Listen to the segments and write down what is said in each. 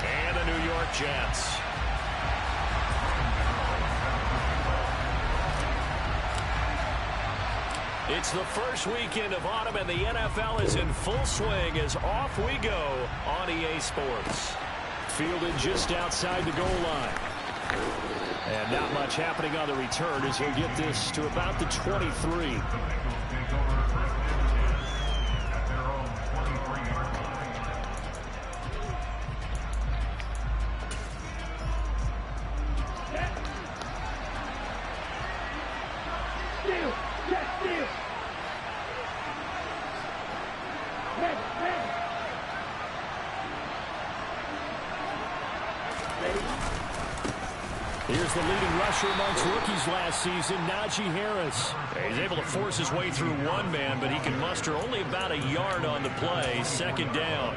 and the New York Jets. It's the first weekend of autumn, and the NFL is in full swing as off we go on EA Sports. Fielded just outside the goal line. And not much happening on the return as he'll get this to about the 23. Here's the leading rusher amongst rookies last season, Najee Harris. He's able to force his way through one man, but he can muster only about a yard on the play. Second down.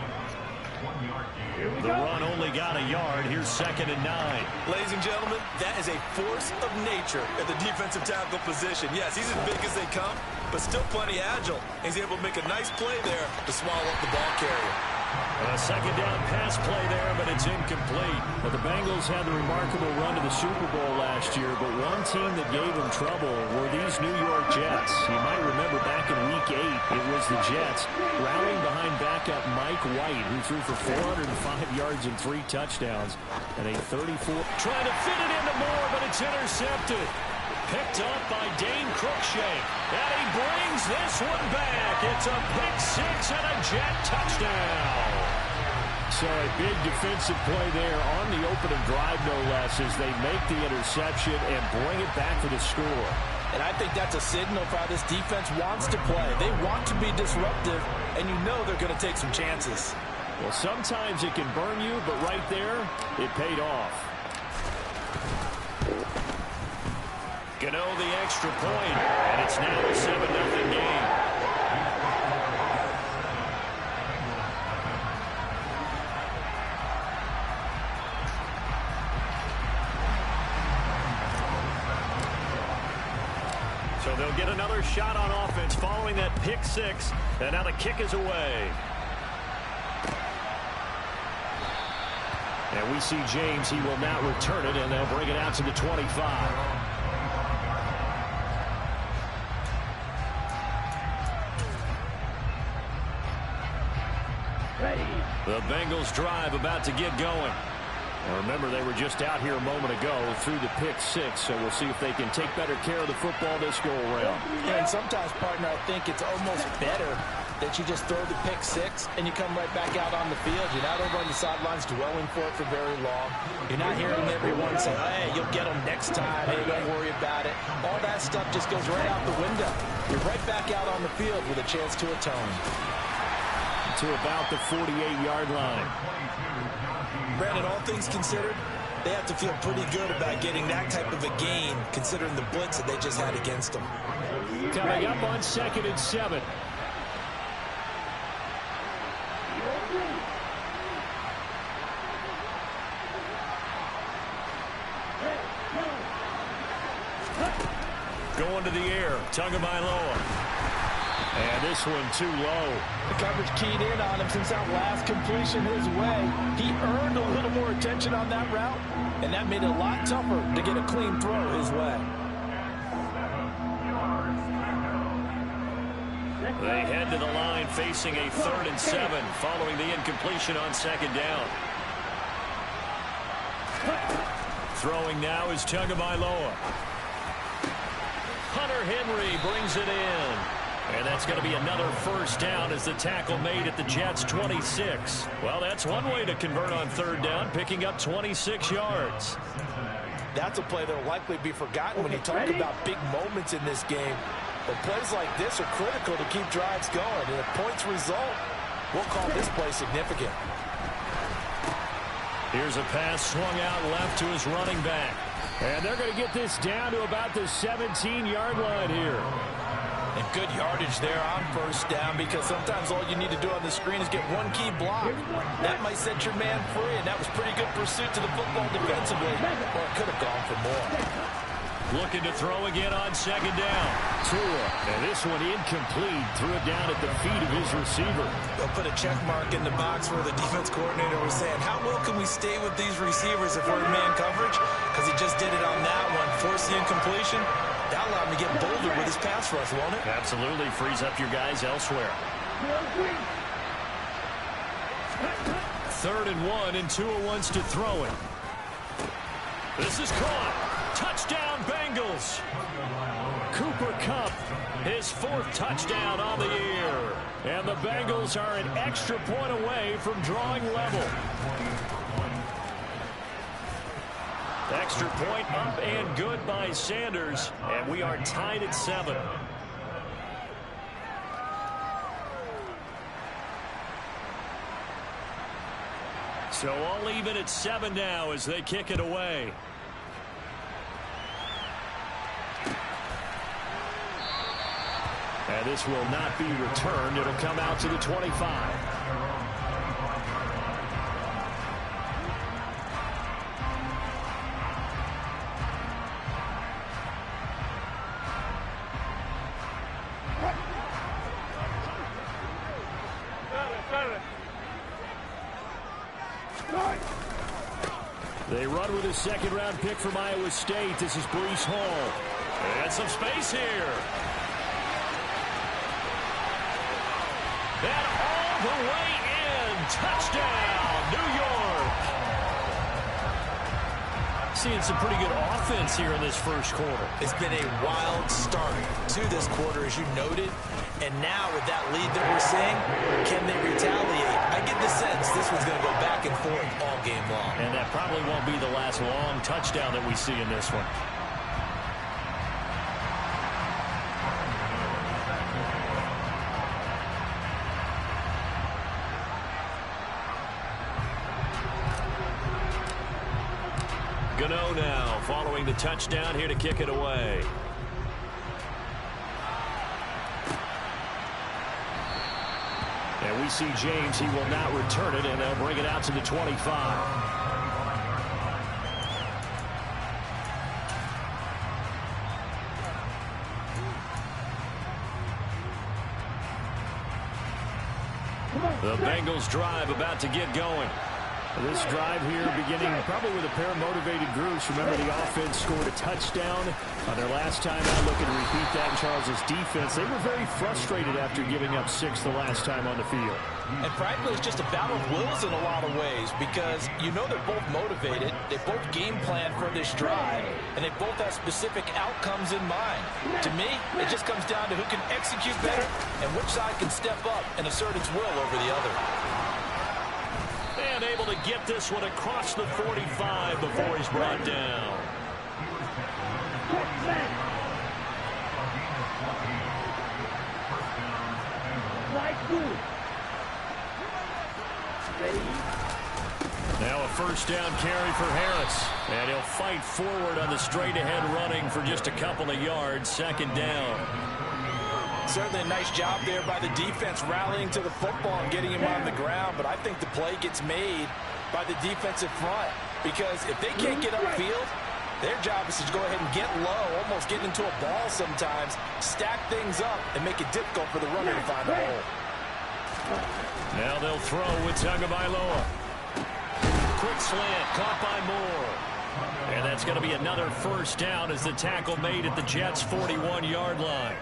The run only got a yard. Here's 2nd and 9. Ladies and gentlemen, that is a force of nature at the defensive tackle position. Yes, he's as big as they come, but still plenty agile. He's able to make a nice play there to swallow up the ball carrier. A second down pass play there, but it's incomplete. But the Bengals had the remarkable run to the Super Bowl last year, but one team that gave them trouble were these New York Jets. You might remember back in Week 8, it was the Jets rallying behind backup Mike White, who threw for 405 yards and 3 touchdowns, and a 34. Trying to fit it into Moore, but it's intercepted. Picked up by Dane Cruikshank. And he brings this one back. It's a pick 6 and a Jet touchdown. So a big defensive play there on the opening drive, no less, as they make the interception and bring it back for the score. And I think that's a signal for how this defense wants to play. They want to be disruptive, and you know they're going to take some chances. Well, sometimes it can burn you, but right there, it paid off. Gano the extra point, and it's now a 7-0 game. So they'll get another shot on offense following that pick 6, and now the kick is away. And we see James. He will not return it, and they'll bring it out to the 25. The Bengals drive about to get going. And remember, they were just out here a moment ago through the pick 6, so we'll see if they can take better care of the football this go-around. And sometimes, partner, I think it's almost better that you just throw the pick 6 and you come right back out on the field. You're not over on the sidelines dwelling for it for very long. You're not hearing everyone say, hey, you'll get them next time. Hey, don't worry about it. All that stuff just goes right out the window. You're right back out on the field with a chance to atone. To about the 48-yard line. Brandon, all things considered, they have to feel pretty good about getting that type of a gain, considering the blitz that they just had against them. Coming up on 2nd and 7. Going to the air, Tagovailoa. And this one too low. The coverage keyed in on him since that last completion his way. He earned a little more attention on that route, and that made it a lot tougher to get a clean throw his way. They head to the line facing a 3rd and 7 following the incompletion on 2nd down. Throwing now is Tagovailoa. Hunter Henry brings it in. And that's going to be another 1st down as the tackle made at the Jets' 26. Well, that's one way to convert on 3rd down, picking up 26 yards. That's a play that will likely be forgotten when you talk about big moments in this game. But plays like this are critical to keep drives going. And if points result, we'll call this play significant. Here's a pass swung out left to his running back. And they're going to get this down to about the 17-yard line here. And good yardage there on 1st down, because sometimes all you need to do on the screen is get one key block. That might set your man free, and that was pretty good pursuit to the football defensively, or it could have gone for more. Looking to throw again on second down. Tua, and this one incomplete. Threw it down at the feet of his receiver. They'll put a check mark in the box where the defense coordinator was saying, how well can we stay with these receivers if we're in man coverage? Because he just did it on that one. Force the incompletion. That'll allow him to get bolder with his pass rush, won't it? Absolutely. Frees up your guys elsewhere. 3rd and 1, and Tua wants to throw it. This is caught. Touchdown, Bengals. Cooper Kupp, his 4th touchdown on the year. And the Bengals are an extra point away from drawing level. Extra point up and good by Sanders. And we are tied at 7. So all even at 7 now as they kick it away. And this will not be returned. It'll come out to the 25. They run with a 2nd-round pick from Iowa State. This is Breece Hall. And some space here. And all the way in. Touchdown, New York. Seeing some pretty good offense here in this first quarter. It's been a wild start to this quarter, as you noted. And now with that lead that we're seeing, can they retaliate? I get the sense this one's going to go back and forth all game long. And that probably won't be the last long touchdown that we see in this one. Gano now following the touchdown here to kick it away. And we see James. He will not return it, and they'll bring it out to the 25. The Bengals drive about to get going. This drive here beginning probably with a pair of motivated groups. Remember, the offense scored a touchdown on their last time out. Looking to repeat that in Charles' defense. They were very frustrated after giving up 6 the last time on the field. And frankly, it's just a battle of wills in a lot of ways because you know they're both motivated. They both game plan for this drive, and they both have specific outcomes in mind. To me, it just comes down to who can execute better and which side can step up and assert its will over the other. And able to get this one across the 45 before he's brought down. Now a first down carry for Harris. And he'll fight forward on the straight-ahead running for just a couple of yards. 2nd down. Certainly a nice job there by the defense rallying to the football and getting him on the ground. But I think the play gets made by the defensive front. Because if they can't get upfield, their job is to go ahead and get low, almost get into a ball sometimes, stack things up, and make it difficult for the runner to find a hole. Now they'll throw with Tagovailoa. Quick slant, caught by Moore. And that's going to be another first down as the tackle made at the Jets' 41-yard line.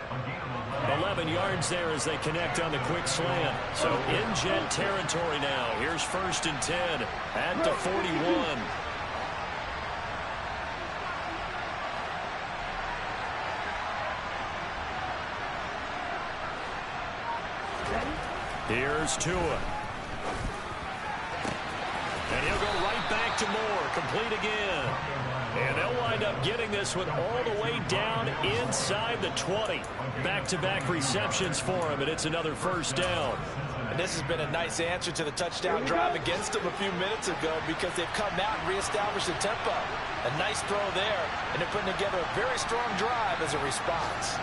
11 yards there as they connect on the quick slant. So in Jet territory now. Here's 1st and 10 at the 41. Here's Tua. And he'll go right back to Moore. Complete again. And they'll wind up getting this one all the way down inside the 20. Back-to-back receptions for him, and it's another first down. And this has been a nice answer to the touchdown drive against them a few minutes ago because they've come out and reestablished the tempo. A nice throw there, and they're putting together a very strong drive as a response.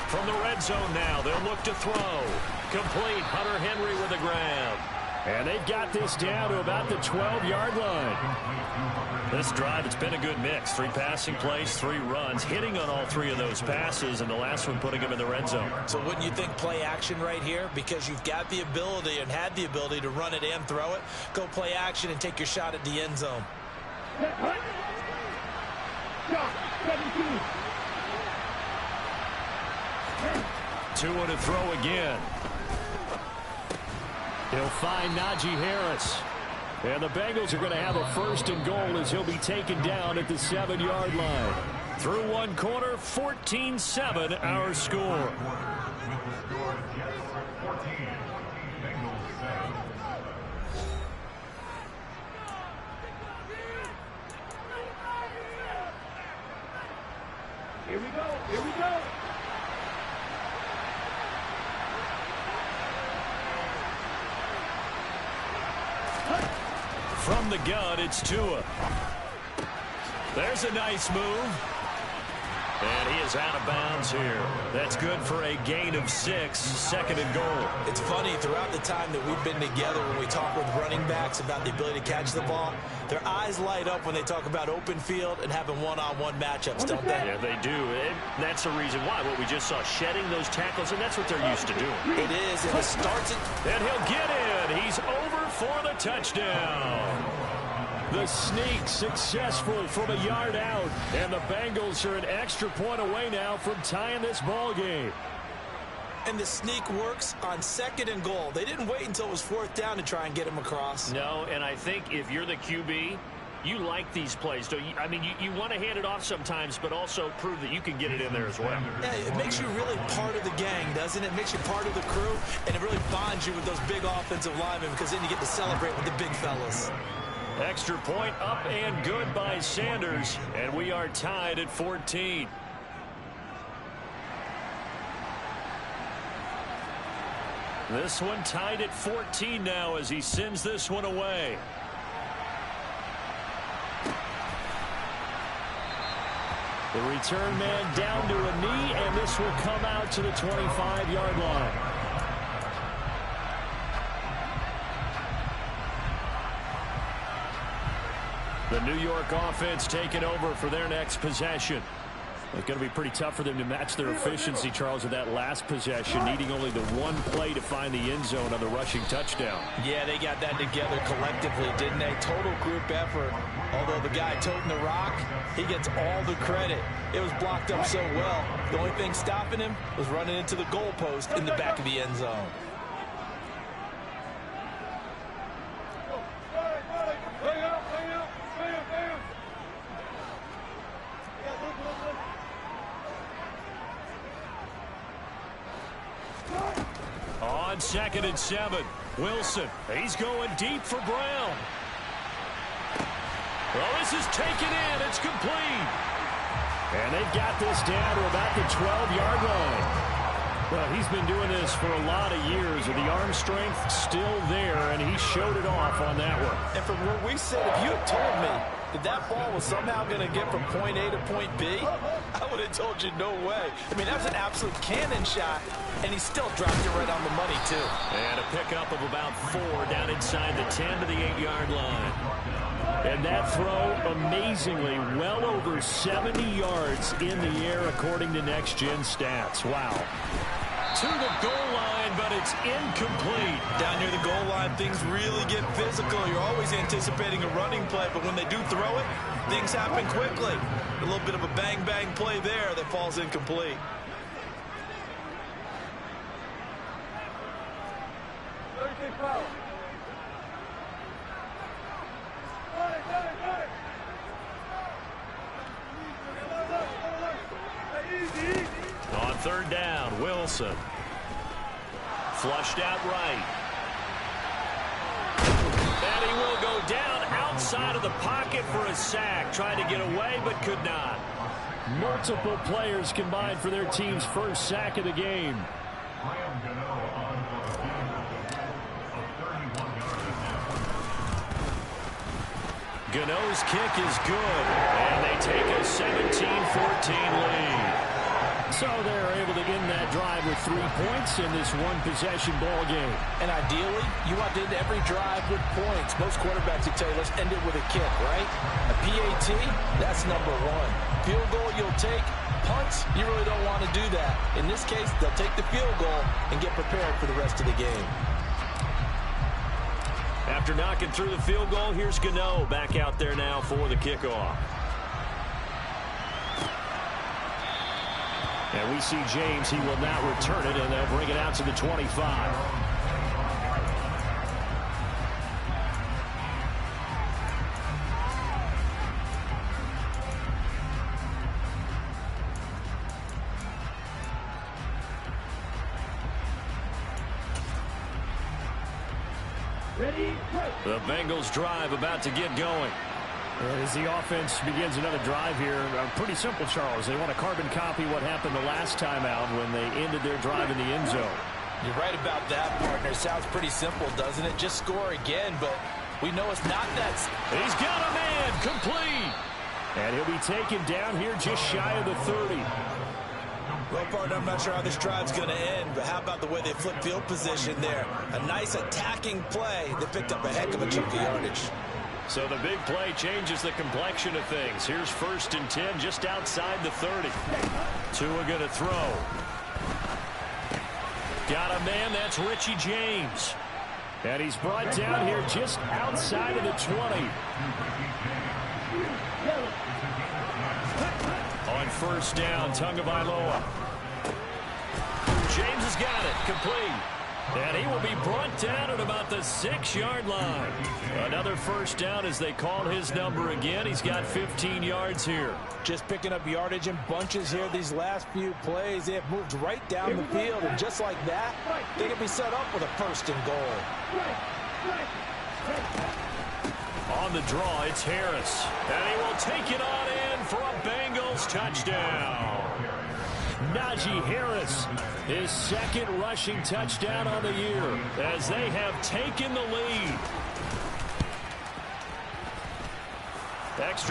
From the red zone now, they'll look to throw. Complete. Hunter Henry with a grab. And they've got this down to about the 12-yard line. This drive, it's been a good mix. 3 passing plays, 3 runs, hitting on all 3 of those passes, and the last one putting them in the red zone. So wouldn't you think play action right here? Because you've got the ability and had the ability to run it and throw it. Go play action and take your shot at the end zone. Tua to throw again. He'll find Najee Harris. And the Bengals are going to have a 1st and goal as he'll be taken down at the 7-yard line. Through one quarter, 14-7 our score. Here we go. Here we go. From the gun, it's Tua. There's a nice move. And he is out of bounds here. That's good for a gain of 6, 2nd and goal. It's funny, throughout the time that we've been together, when we talk with running backs about the ability to catch the ball, their eyes light up when they talk about open field and having one-on-one matchups, don't they? Yeah, they do. And that's the reason why. What we just saw, shedding those tackles, and that's what they're used to doing. It is, and it starts it. And he'll get in. He's over for the touchdown. The sneak successful from a yard out. And the Bengals are an extra point away now from tying this ball game. And the sneak works on 2nd and goal. They didn't wait until it was 4th down to try and get him across. No, and I think if you're the QB, you like these plays. I mean, you want to hand it off sometimes, but also prove that you can get it in there as well. Yeah, it makes you really part of the gang, doesn't it? It makes you part of the crew, and it really bonds you with those big offensive linemen because then you get to celebrate with the big fellas. Extra point up and good by Sanders, and we are tied at 14. This one tied at 14 now as he sends this one away. The return man down to a knee, and this will come out to the 25-yard line. The New York offense taking over for their next possession. It's going to be pretty tough for them to match their efficiency, Charles, with that last possession, needing only the one play to find the end zone on the rushing touchdown. Yeah, they got that together collectively, didn't they? Total group effort. Although the guy toting the rock, he gets all the credit. It was blocked up so well. The only thing stopping him was running into the goalpost in the back of the end zone. On 2nd and 7, Wilson. He's going deep for Brown. Well, this is taken in. It's complete. And they've got this down to about the 12-yard line. Well, he's been doing this for a lot of years, with the arm strength still there, and he showed it off on that one. And from where we sit, if you had told me that that ball was somehow going to get from point A to point B, I would have told you no way. I mean, that was an absolute cannon shot, and he still dropped it right on the money, too. And a pickup of about 4 down inside the 10 to the 8-yard line. And that throw, amazingly, well over 70 yards in the air, according to Next Gen Stats. Wow. To the goal line, but it's incomplete. Down near the goal line, things really get physical. You're always anticipating a running play, but when they do throw it, things happen quickly. A little bit of a bang-bang play there that falls incomplete. On 3rd down, Wilson. Flushed out right. And he will go down outside of the pocket for a sack. Tried to get away, but could not. Multiple players combined for their team's first sack of the game. Gano's kick is good, and they take a 17-14 lead. So they're able to end that drive with 3 points in this one-possession ball game. And ideally, you want to end every drive with points. Most quarterbacks would tell you, let's end it with a kick, right? A PAT, that's number one. Field goal you'll take. Punts, you really don't want to do that. In this case, they'll take the field goal and get prepared for the rest of the game. After knocking through the field goal, here's Gano back out there now for the kickoff. And we see James. He will not return it, and they'll bring it out to the 25. Ready, The Bengals drive about to get going. As the offense begins another drive here, pretty simple, Charles. They want to carbon copy what happened the last time out when they ended their drive in the end zone. You're right about that, partner. Sounds pretty simple, doesn't it? Just score again, but we know it's not that. He's got a man, complete. And he'll be taken down here just shy of the 30. Well, partner, I'm not sure how this drive's going to end, but how about the way they flip field position there? A nice attacking play that picked up a heck of a chunk of yardage. So the big play changes the complexion of things. Here's 1st and 10 just outside the 30. Tua going to throw. Got a man, that's Richie James. And he's brought down here just outside of the 20. On 1st down, Tagovailoa. James has got it, complete. And he will be brought down at about the 6-yard line. Another 1st down as they call his number again. He's got 15 yards here. Just picking up yardage in bunches here these last few plays. They have moved right down the field, and just like that, they can be set up with a 1st and goal. On the draw, it's Harris. And he will take it on in for a Bengals touchdown. Najee Harris, his 2nd rushing touchdown on the year as they have taken the lead. Extra